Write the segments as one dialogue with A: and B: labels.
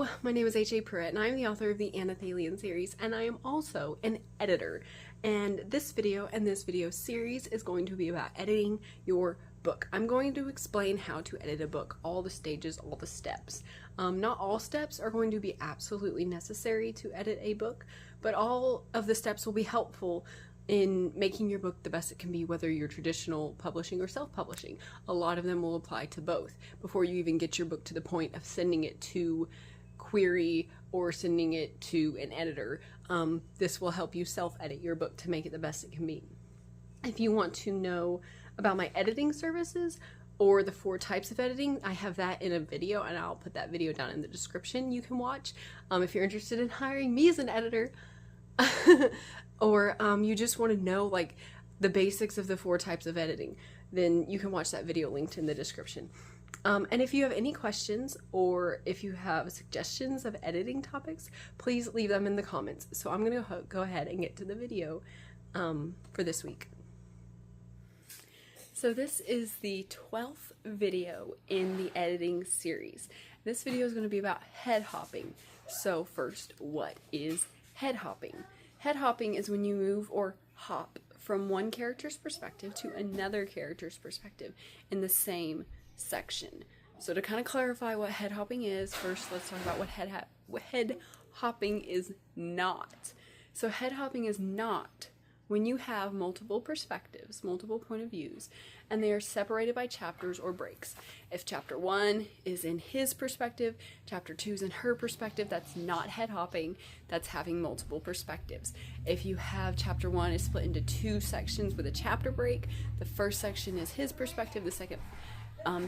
A: Hello, my name is HAPruitt, and I am the author of the Anathalian series, and I am also an editor. And this video and this video series is going to be about editing your book. I'm going to explain how to edit a book, all the stages, all the steps. Not all steps are going to be absolutely necessary to edit a book, but all of the steps will be helpful in making your book the best it can be, whether you're traditional publishing or self-publishing. A lot of them will apply to both before you even get your book to the point of sending it to query or sending it to an editor. This will help you self-edit your book to make it the best it can be. If you want to know about my editing services or the 4 types of editing, I have that in a video, and I'll put that video down in the description you can watch. If you're interested in hiring me as an editor, or you just want to know like the basics of the 4 types of editing, then you can watch that video linked in the description. And if you have any questions or if you have suggestions of editing topics, please leave them in the comments. So I'm going to go ahead and get to the video for this week. So this is the 12th video in the editing series. This video is going to be about head hopping. So first, what is head hopping? Head hopping is when you move or hop from one character's perspective to another character's perspective in the same section. So to kind of clarify what head hopping is, first let's talk about what head hopping is not. So head hopping is not when you have multiple perspectives, multiple point of views, and they are separated by chapters or breaks. If chapter 1 is in his perspective, chapter 2 is in her perspective, that's not head hopping, that's having multiple perspectives. If you have chapter 1 is split into 2 sections with a chapter break, the first section is his perspective, the second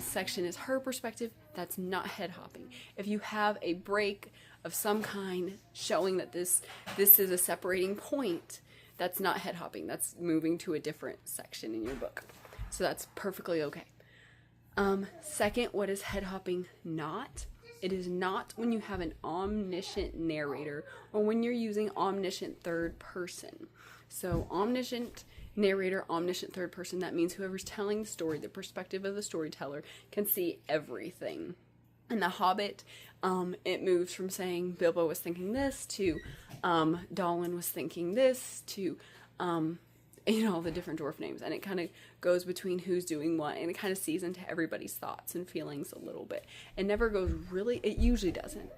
A: section is her perspective, that's not head hopping. If you have a break of some kind showing that this is a separating point, that's not head hopping, that's moving to a different section in your book. So that's perfectly okay. Second, what is head hopping not? It is not when you have an omniscient narrator or when you're using omniscient third person. So omniscient narrator, omniscient third person, that means whoever's telling the story, the perspective of the storyteller, can see everything. In The Hobbit, it moves from saying Bilbo was thinking this to Dalwyn was thinking this to all the different dwarf names, and it kind of goes between who's doing what, and it kind of sees into everybody's thoughts and feelings a little bit. It never goes really, it usually doesn't.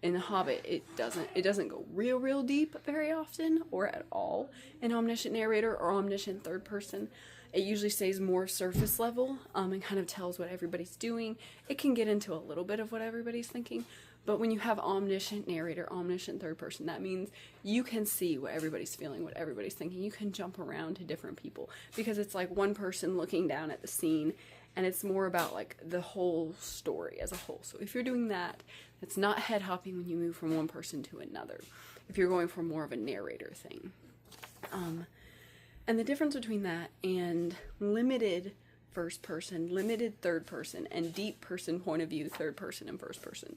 A: In The Hobbit, it doesn't go real deep very often or at all in omniscient narrator or omniscient third person. It usually stays more surface level and kind of tells what everybody's doing. It can get into a little bit of what everybody's thinking, but when you have omniscient narrator, omniscient third person, that means you can see what everybody's feeling, what everybody's thinking. You can jump around to different people because it's like one person looking down at the scene, and it's more about like the whole story as a whole. So if you're doing that, it's not head hopping when you move from one person to another. If you're going for more of a narrator thing. And the difference between that and limited first person, limited third person, and deep person point of view, third person and first person,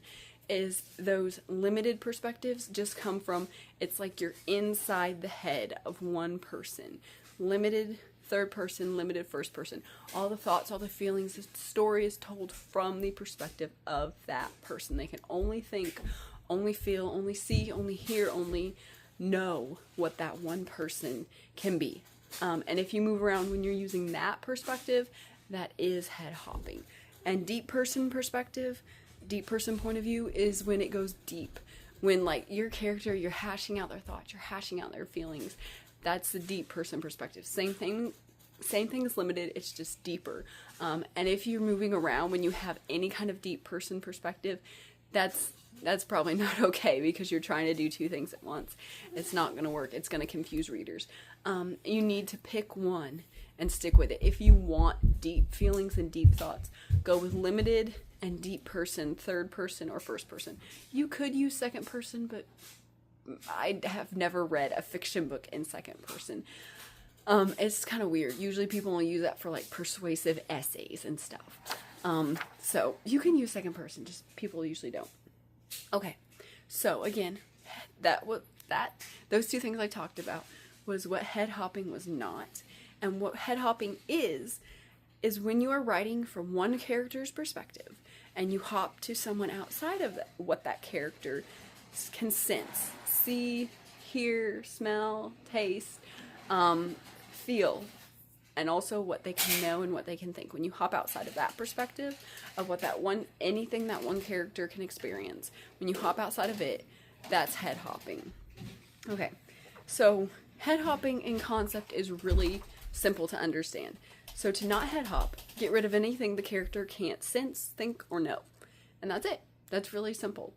A: is those limited perspectives just come from, it's like you're inside the head of one person. Limited third person, limited first person. All the thoughts, all the feelings, the story is told from the perspective of that person. They can only think, only feel, only see, only hear, only know what that one person can be. And if you move around when you're using that perspective, that is head hopping. And deep person perspective, deep person point of view is when it goes deep. When like your character, you're hashing out their thoughts, you're hashing out their feelings. That's the deep person perspective. Same thing as limited, it's just deeper. And if you're moving around when you have any kind of deep person perspective, that's probably not okay because you're trying to do 2 things at once. It's not going to work. It's going to confuse readers. You need to pick one and stick with it. If you want deep feelings and deep thoughts, go with limited and deep person, third person, or first person. You could use second person, but I have never read a fiction book in second person. It's kind of weird. Usually people only use that for like persuasive essays and stuff. So you can use second person, just people usually don't. Okay, so again, those 2 things I talked about was what head hopping was not, and what head hopping is when you are writing from one character's perspective and you hop to someone outside of what that character can sense, see, hear, smell, taste, feel, and also what they can know and what they can think. When you hop outside of that perspective of what anything that one character can experience, when you hop outside of it, that's head hopping. Okay, so head hopping in concept is really simple to understand. So to not head hop, get rid of anything the character can't sense, think, or know. And that's it. That's really simple.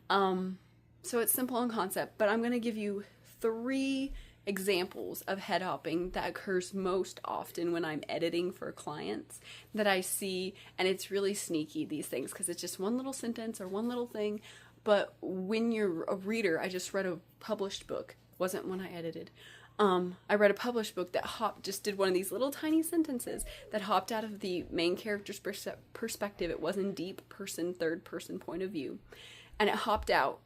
A: So it's simple in concept, but I'm going to give you 3 examples of head hopping that occurs most often when I'm editing for clients that I see, and it's really sneaky, these things, because it's just one little sentence or one little thing. But when you're a reader, I just read a published book, wasn't one I edited. I read a published book that just did one of these little tiny sentences that hopped out of the main character's perspective. It was in deep person, third person point of view, and it hopped out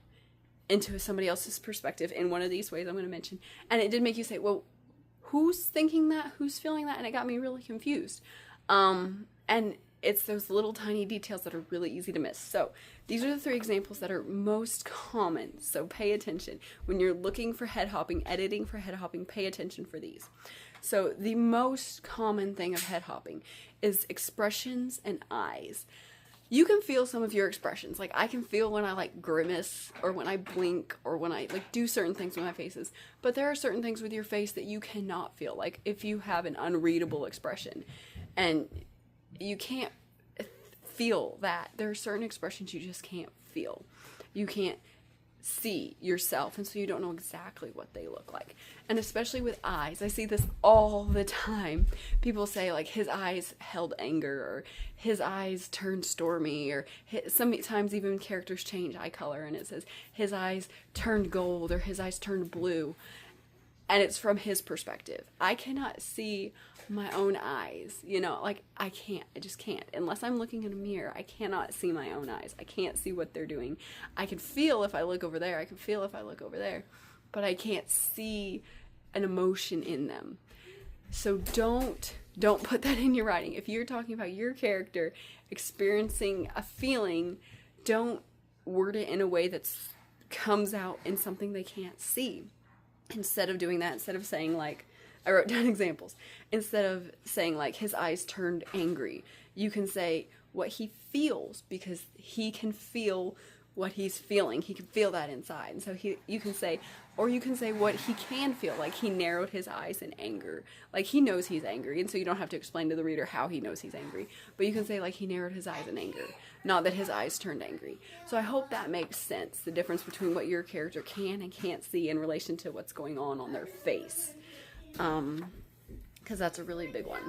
A: into somebody else's perspective in one of these ways I'm going to mention. And it did make you say, well, who's thinking that? Who's feeling that? And it got me really confused. And it's those little tiny details that are really easy to miss. So these are the 3 examples that are most common. So pay attention. When you're looking for head hopping, editing for head hopping, pay attention for these. So the most common thing of head hopping is expressions and eyes. You can feel some of your expressions. Like I can feel when I like grimace or when I blink or when I like do certain things with my faces. But there are certain things with your face that you cannot feel. Like if you have an unreadable expression and you can't feel that, there are certain expressions you just can't feel. You can't see yourself, and so you don't know exactly what they look like. And especially with eyes, I see this all the time. People say like his eyes held anger, or his eyes turned stormy, or sometimes even characters change eye color and it says his eyes turned gold or his eyes turned blue, and it's from his perspective. I cannot see my own eyes, like I just can't. Unless I'm looking in a mirror, I cannot see my own eyes. I can't see what they're doing. I can feel if I look over there, I can feel if I look over there, but I can't see an emotion in them. So don't put that in your writing. If you're talking about your character experiencing a feeling, don't word it in a way that comes out in something they can't see. Instead of doing that, instead of saying like, I wrote down examples. Instead of saying like his eyes turned angry, you can say what he feels, because he can feel what he's feeling. He can feel that inside. And so you can say what he can feel, like he narrowed his eyes in anger. Like he knows he's angry, and so you don't have to explain to the reader how he knows he's angry. But you can say like he narrowed his eyes in anger, not that his eyes turned angry. So I hope that makes sense, the difference between what your character can and can't see in relation to what's going on their face. Because that's a really big one.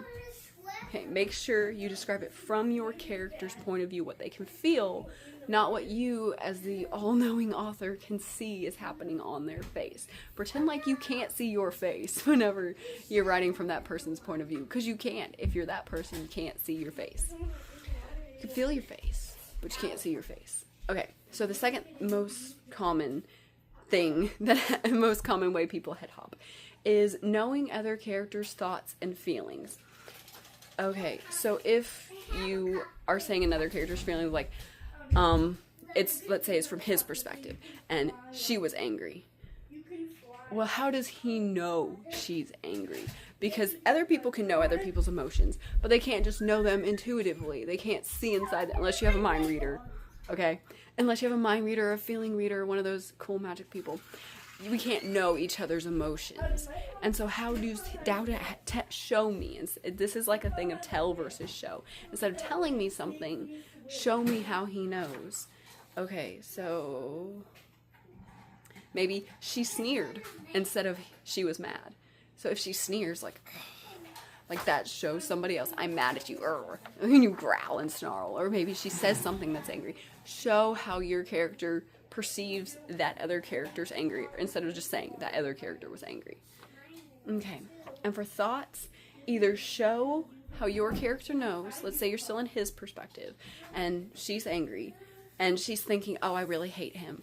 A: Okay, make sure you describe it from your character's point of view, what they can feel, not what you, as the all-knowing author, can see is happening on their face. Pretend like you can't see your face whenever you're writing from that person's point of view, because you can't. If you're that person, you can't see your face. You can feel your face, but you can't see your face. Okay, so the second most common thing, the most common way people head hop, is knowing other characters' thoughts and feelings. Okay, so if you are saying another character's feeling, like, let's say it's from his perspective, and she was angry. Well, how does he know she's angry? Because other people can know other people's emotions, but they can't just know them intuitively. They can't see inside, unless you have a mind reader, okay? Unless you have a mind reader, or a feeling reader, or one of those cool magic people. We can't know each other's emotions. And so how do show me? And this is like a thing of tell versus show. Instead of telling me something, show me how he knows. Okay, so maybe she sneered instead of she was mad. So if she sneers, like that shows somebody else, I'm mad at you, and you growl and snarl. Or maybe she says something that's angry. Show how your character perceives that other character's angry, instead of just saying that other character was angry. Okay, and for thoughts, either show how your character knows. Let's say you're still in his perspective, and she's angry, and she's thinking, oh, I really hate him.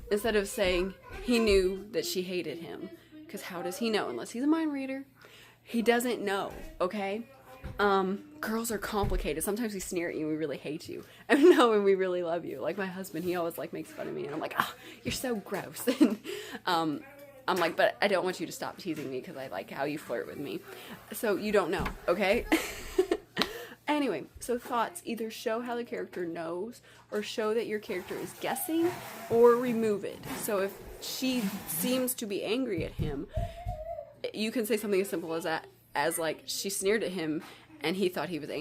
A: Instead of saying he knew that she hated him, because how does he know? Unless he's a mind reader, he doesn't know, okay? Girls are complicated. Sometimes we sneer at you and we really hate you. And no, and we really love you. Like my husband, he always like makes fun of me and I'm like, oh, you're so gross. And I'm like, but I don't want you to stop teasing me because I like how you flirt with me. So you don't know, okay? Anyway, so thoughts either show how the character knows or show that your character is guessing or remove it. So if she seems to be angry at him, you can say something as simple as that, as like she sneered at him and he thought he was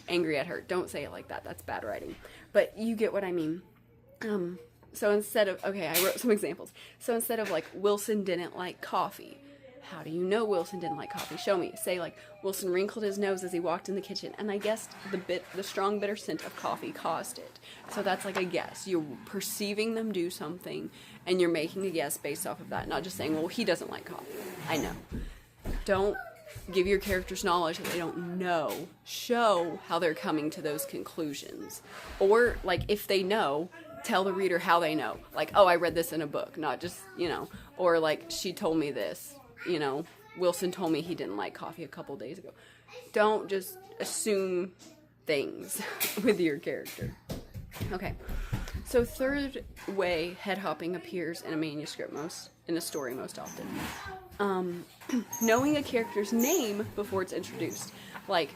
A: angry at her. Don't say it like that. That's bad writing. But you get what I mean. So instead of, okay, I wrote some examples. So instead of like, Wilson didn't like coffee. How do you know Wilson didn't like coffee? Show me. Say like, Wilson wrinkled his nose as he walked in the kitchen, and I guessed the strong bitter scent of coffee caused it. So that's like a guess. You're perceiving them do something, and you're making a guess based off of that. Not just saying, well, he doesn't like coffee. I know. Don't give your characters knowledge that they don't know. Show how they're coming to those conclusions. Or, like, if they know, tell the reader how they know. Like, oh, I read this in a book, not just, or like, she told me this, Wilson told me he didn't like coffee a couple days ago. Don't just assume things with your character. Okay. So third way head hopping appears in a manuscript in a story most often. Knowing a character's name before it's introduced. Like,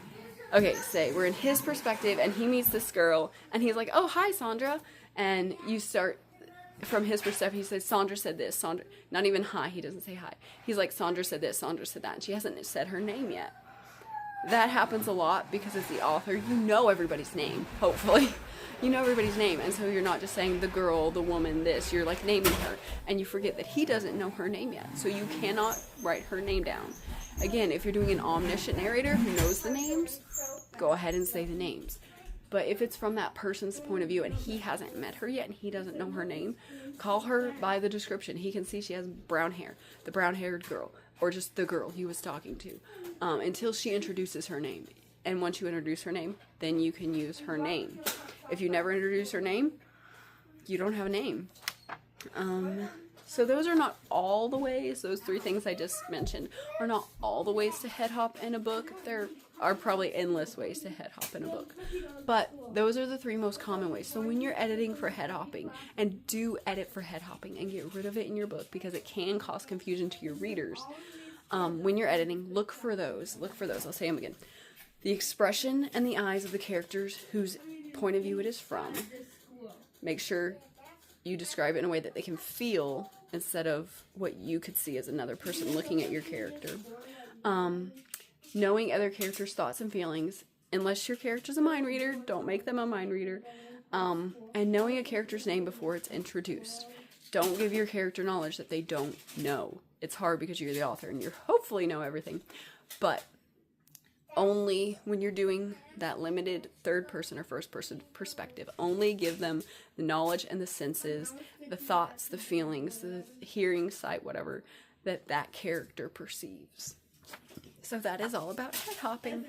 A: okay, say we're in his perspective and he meets this girl and he's like, oh, hi, Sandra. And you start from his perspective. He says, Sandra said this. Sandra, not even hi. He doesn't say hi. He's like, Sandra said this. Sandra said that. And she hasn't said her name yet. That happens a lot because as the author, you know everybody's name, hopefully. You know everybody's name, and so you're not just saying the girl, the woman, this. You're like naming her, and you forget that he doesn't know her name yet, so you cannot write her name down. Again, if you're doing an omniscient narrator who knows the names, go ahead and say the names. But if it's from that person's point of view and he hasn't met her yet and he doesn't know her name, call her by the description. He can see she has brown hair, the brown-haired girl, or just the girl he was talking to, until she introduces her name. And once you introduce her name, then you can use her name. If you never introduce her name, you don't have a name. So those are not all the ways. Those three things I just mentioned are not all the ways to head hop in a book. There are probably endless ways to head hop in a book. But those are the three most common ways. So when you're editing for head hopping, and do edit for head hopping and get rid of it in your book because it can cause confusion to your readers. When you're editing, look for those. I'll say them again. The expression and the eyes of the characters whose point of view it is from. Make sure you describe it in a way that they can feel instead of what you could see as another person looking at your character. Knowing other characters' thoughts and feelings. Unless your character's a mind reader, don't make them a mind reader. And knowing a character's name before it's introduced. Don't give your character knowledge that they don't know. It's hard because you're the author and you hopefully know everything. But only when you're doing that limited third person or first person perspective. Only give them the knowledge and the senses, the thoughts, the feelings, the hearing, sight, whatever, that character perceives. So that is all about head hopping.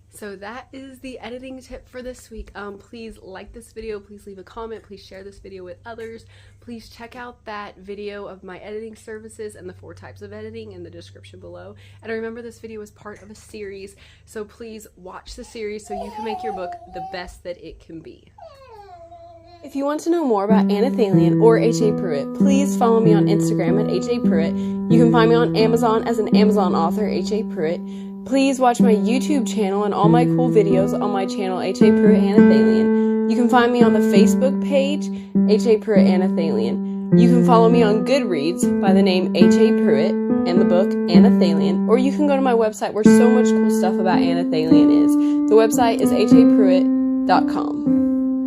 A: So that is the editing tip for this week. Please like this video, please leave a comment, please share this video with others. Please check out that video of my editing services and the 4 types of editing in the description below. And remember, this video is part of a series, so please watch the series so you can make your book the best that it can be. If you want to know more about Anathalion or HAPruitt, please follow me on Instagram at HAPruitt. You can find me on Amazon as an Amazon author, HAPruitt. Please watch my YouTube channel and all my cool videos on my channel, HAPruitt Anathalion. You can find me on the Facebook page, HAPruitt Anathalion. You can follow me on Goodreads by the name HAPruitt and the book Anathalion, or you can go to my website where so much cool stuff about Anathalion is. The website is HAPruitt.com.